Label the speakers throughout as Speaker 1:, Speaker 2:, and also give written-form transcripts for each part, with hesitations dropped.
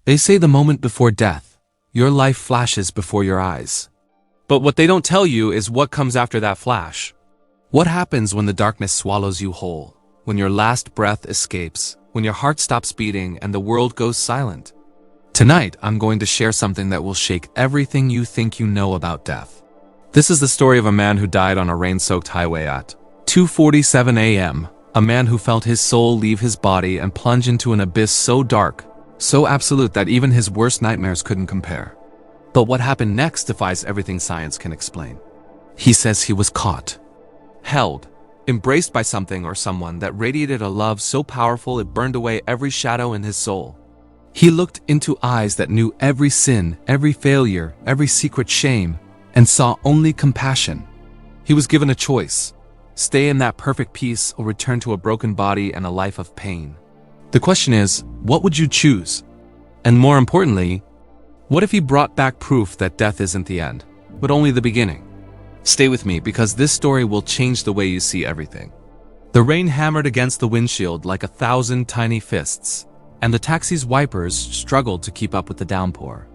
Speaker 1: They say the moment before death, your life flashes before your eyes. But what they don't tell you is what comes after that flash. What happens when the darkness swallows you whole, when your last breath escapes, when your heart stops beating and the world goes silent? Tonight, I'm going to share something that will shake everything you think you know about death. This is the story of a man who died on a rain-soaked highway at 2:47 a.m., a man who felt his soul leave his body and plunge into an abyss so dark, so absolute that even his worst nightmares couldn't compare. But what happened next defies everything science can explain. He says he was caught, held, embraced by something or someone that radiated a love so powerful it burned away every shadow in his soul. He looked into eyes that knew every sin, every failure, every secret shame, and saw only compassion. He was given a choice: stay in that perfect peace or return to a broken body and a life of pain. The question is, what would you choose? And more importantly, what if he brought back proof that death isn't the end, but only the beginning? Stay with me, because this story will change the way you see everything. The rain hammered against the windshield like 1,000 tiny fists, and the taxi's wipers struggled to keep up with the downpour.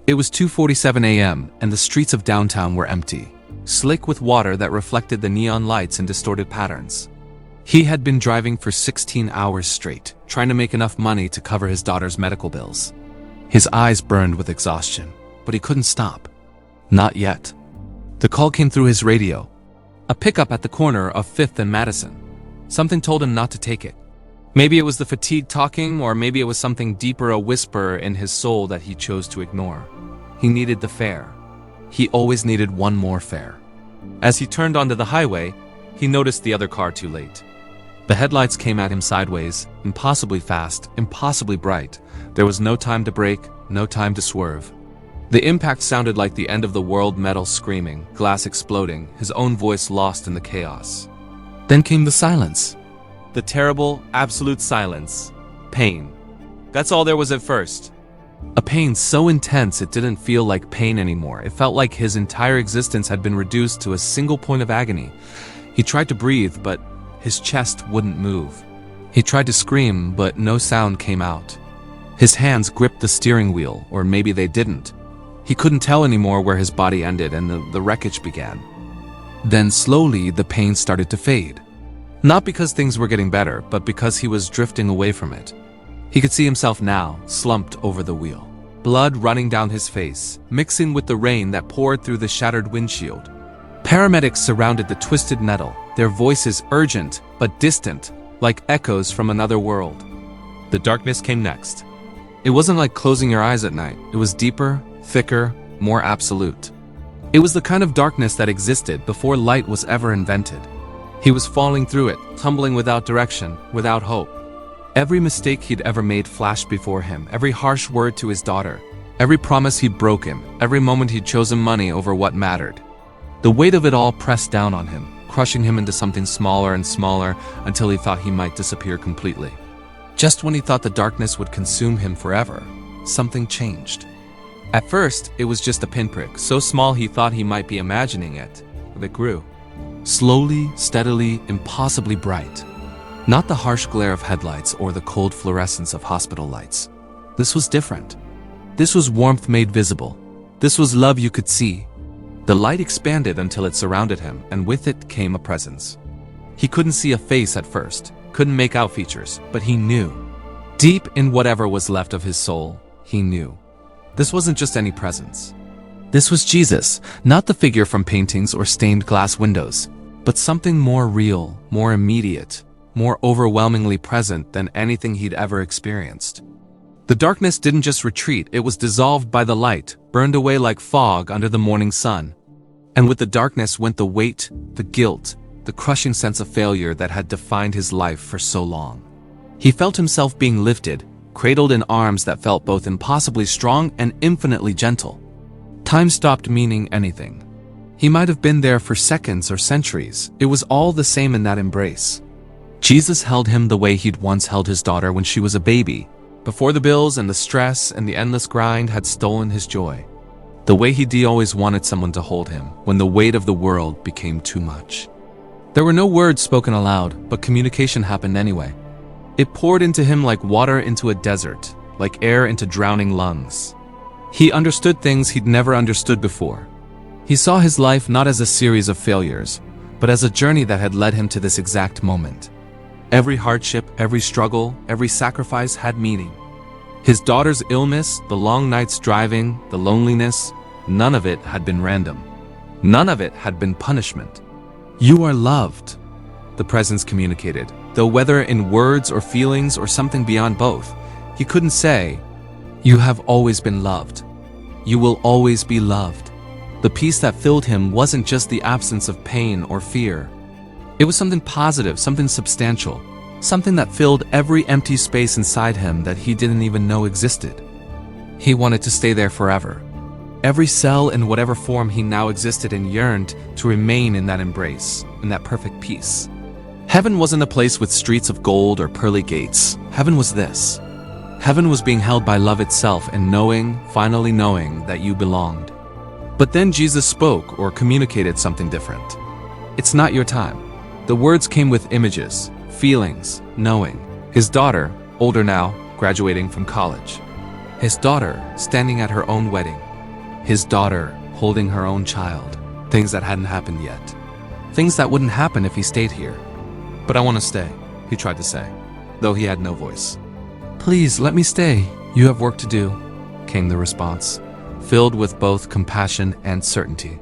Speaker 1: It was 2:47 a.m., and the streets of downtown were empty, slick with water that reflected the neon lights in distorted patterns. He had been driving for 16 hours straight, trying to make enough money to cover his daughter's medical bills. His eyes burned with exhaustion, but he couldn't stop. Not yet. The call came through his radio. A pickup at the corner of 5th and Madison. Something told him not to take it. Maybe it was the fatigue talking, or maybe it was something deeper, a whisper in his soul that he chose to ignore. He needed the fare. He always needed one more fare. As he turned onto the highway, he noticed the other car too late. The headlights came at him sideways, impossibly fast, impossibly bright. There was no time to brake, no time to swerve. The impact sounded like the end of the world, metal screaming, glass exploding, his own voice lost in the chaos. Then came the silence. The terrible, absolute silence. Pain. That's all there was at first. A pain so intense it didn't feel like pain anymore. It felt like his entire existence had been reduced to a single point of agony. He tried to breathe, but his chest wouldn't move. He tried to scream, but no sound came out. His hands gripped the steering wheel, or maybe they didn't. He couldn't tell anymore where his body ended and the wreckage began. Then slowly the pain started to fade. Not because things were getting better, but because he was drifting away from it. He could see himself now, slumped over the wheel. Blood running down his face, mixing with the rain that poured through the shattered windshield. Paramedics surrounded the twisted metal, their voices urgent but distant, like echoes from another world. The darkness came next. It wasn't like closing your eyes at night. It was deeper, thicker, more absolute. It was the kind of darkness that existed before light was ever invented. He was falling through it, tumbling without direction, without hope. Every mistake he'd ever made flashed before him, every harsh word to his daughter, every promise he'd broken, every moment he'd chosen money over what mattered. The weight of it all pressed down on him, crushing him into something smaller and smaller until he thought he might disappear completely. Just when he thought the darkness would consume him forever, something changed. At first, it was just a pinprick, so small he thought he might be imagining it, but it grew. Slowly, steadily, impossibly bright. Not the harsh glare of headlights or the cold fluorescence of hospital lights. This was different. This was warmth made visible. This was love you could see. The light expanded until it surrounded him, and with it came a presence. He couldn't see a face at first, couldn't make out features, but he knew. Deep in whatever was left of his soul, he knew. This wasn't just any presence. This was Jesus, not the figure from paintings or stained glass windows, but something more real, more immediate, more overwhelmingly present than anything he'd ever experienced. The darkness didn't just retreat, it was dissolved by the light, burned away like fog under the morning sun. And with the darkness went the weight, the guilt, the crushing sense of failure that had defined his life for so long. He felt himself being lifted, cradled in arms that felt both impossibly strong and infinitely gentle. Time stopped meaning anything. He might have been there for seconds or centuries. It was all the same in that embrace. Jesus held him the way he'd once held his daughter when she was a baby, before the bills and the stress and the endless grind had stolen his joy. The way he'd always wanted someone to hold him when the weight of the world became too much. There were no words spoken aloud, but communication happened anyway. It poured into him like water into a desert, like air into drowning lungs. He understood things he'd never understood before. He saw his life not as a series of failures, but as a journey that had led him to this exact moment. Every hardship, every struggle, every sacrifice had meaning. His daughter's illness, the long nights driving, the loneliness, none of it had been random. None of it had been punishment. "You are loved," the presence communicated, though whether in words or feelings or something beyond both, he couldn't say, "You have always been loved. You will always be loved." The peace that filled him wasn't just the absence of pain or fear. It was something positive, something substantial, something that filled every empty space inside him that he didn't even know existed. He wanted to stay there forever. Every cell in whatever form he now existed in yearned to remain in that embrace, in that perfect peace. Heaven wasn't a place with streets of gold or pearly gates. Heaven was this. Heaven was being held by love itself and knowing, finally knowing, that you belonged. But then Jesus spoke or communicated something different. "It's not your time." The words came with images, feelings, knowing. His daughter, older now, graduating from college. His daughter standing at her own wedding. His daughter holding her own child. Things that hadn't happened yet. Things that wouldn't happen if he stayed here. "But I want to stay," he tried to say, though he had no voice. "Please, let me stay. You have work to do," came the response, filled with both compassion and certainty.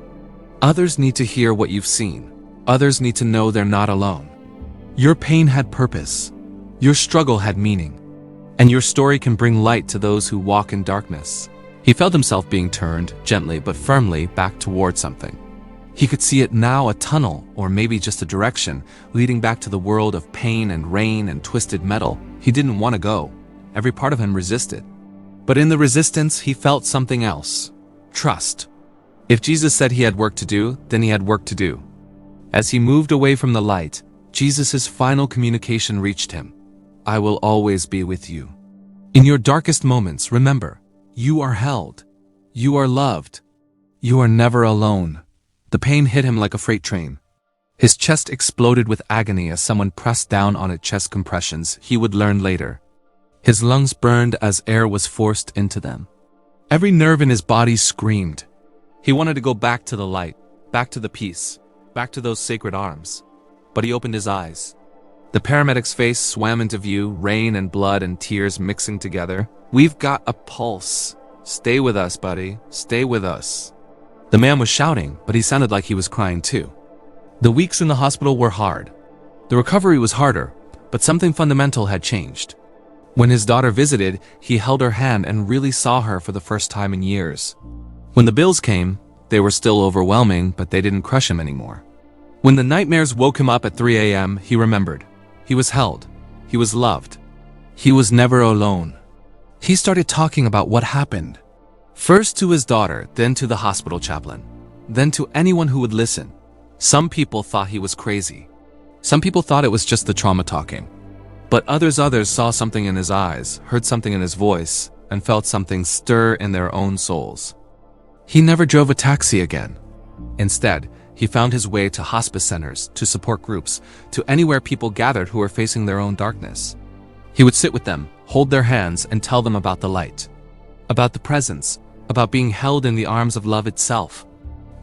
Speaker 1: "Others need to hear what you've seen. Others need to know they're not alone. Your pain had purpose. Your struggle had meaning. And your story can bring light to those who walk in darkness." He felt himself being turned, gently but firmly, back toward something. He could see it now, a tunnel, or maybe just a direction, leading back to the world of pain and rain and twisted metal. He didn't want to go. Every part of him resisted. But in the resistance, he felt something else. Trust. If Jesus said he had work to do, then he had work to do. As he moved away from the light, Jesus' final communication reached him. "I will always be with you. In your darkest moments, remember, you are held. You are loved. You are never alone." The pain hit him like a freight train. His chest exploded with agony as someone pressed down on it. Chest compressions, he would learn later. His lungs burned as air was forced into them. Every nerve in his body screamed. He wanted to go back to the light, back to the peace, back to those sacred arms. But he opened his eyes. The paramedic's face swam into view, rain and blood and tears mixing together. "We've got a pulse. Stay with us, buddy. Stay with us." The man was shouting, but he sounded like he was crying too. The weeks in the hospital were hard. The recovery was harder, but something fundamental had changed. When his daughter visited, he held her hand and really saw her for the first time in years. When the bills came, they were still overwhelming, but they didn't crush him anymore. When the nightmares woke him up at 3 a.m., he remembered. He was held. He was loved. He was never alone. He started talking about what happened. First to his daughter, then to the hospital chaplain, then to anyone who would listen. Some people thought he was crazy. Some people thought it was just the trauma talking. But others saw something in his eyes, heard something in his voice, and felt something stir in their own souls. He never drove a taxi again. Instead, he found his way to hospice centers, to support groups, to anywhere people gathered who were facing their own darkness. He would sit with them, hold their hands, and tell them about the light, about the presence, about being held in the arms of love itself.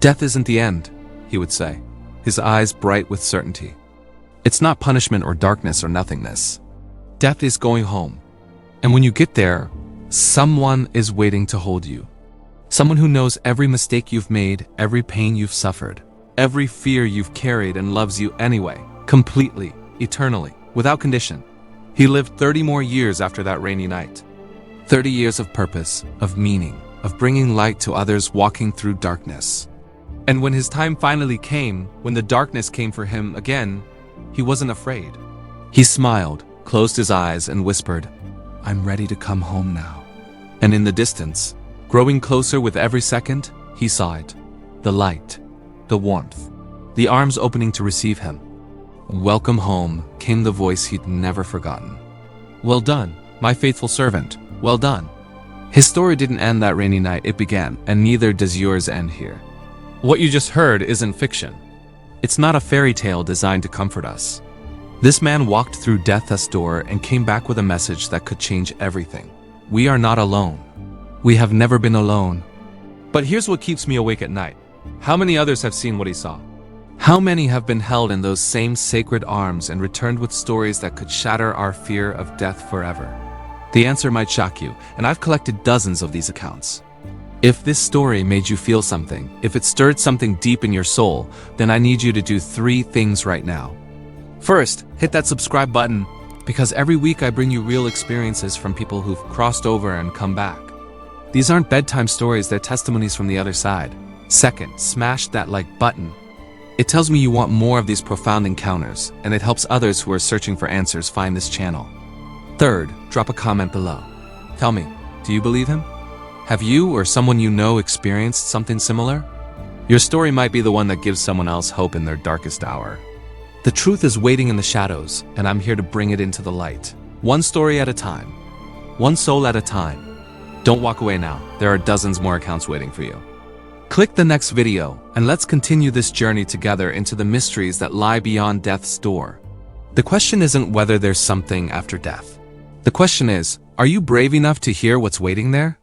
Speaker 1: "Death isn't the end," he would say, his eyes bright with certainty. "It's not punishment or darkness or nothingness. Death is going home. And when you get there, someone is waiting to hold you. Someone who knows every mistake you've made, every pain you've suffered, every fear you've carried and loves you anyway, completely, eternally, without condition." He lived 30 more years after that rainy night. 30 years of purpose, of meaning, of bringing light to others walking through darkness. And when his time finally came, when the darkness came for him again, he wasn't afraid. He smiled, closed his eyes, and whispered, "I'm ready to come home now." And in the distance, growing closer with every second, he saw it. The light, the warmth, the arms opening to receive him. "Welcome home," came the voice he'd never forgotten. "Well done, my faithful servant, well done." His story didn't end that rainy night, it began, and neither does yours end here. What you just heard isn't fiction. It's not a fairy tale designed to comfort us. This man walked through death's door and came back with a message that could change everything. we are not alone. We have never been alone. But here's what keeps me awake at night. How many others have seen what he saw? How many have been held in those same sacred arms and returned with stories that could shatter our fear of death forever? The answer might shock you, and I've collected dozens of these accounts. If this story made you feel something, if it stirred something deep in your soul, then I need you to do 3 things right now. First, hit that subscribe button, because every week I bring you real experiences from people who've crossed over and come back. These aren't bedtime stories, they're testimonies from the other side. Second, smash that like button. It tells me you want more of these profound encounters, and it helps others who are searching for answers find this channel. Third, drop a comment below. Tell me, do you believe him? Have you or someone you know experienced something similar? Your story might be the one that gives someone else hope in their darkest hour. The truth is waiting in the shadows, and I'm here to bring it into the light. One story at a time. One soul at a time. Don't walk away now. There are dozens more accounts waiting for you. Click the next video, and let's continue this journey together into the mysteries that lie beyond death's door. The question isn't whether there's something after death. The question is, are you brave enough to hear what's waiting there?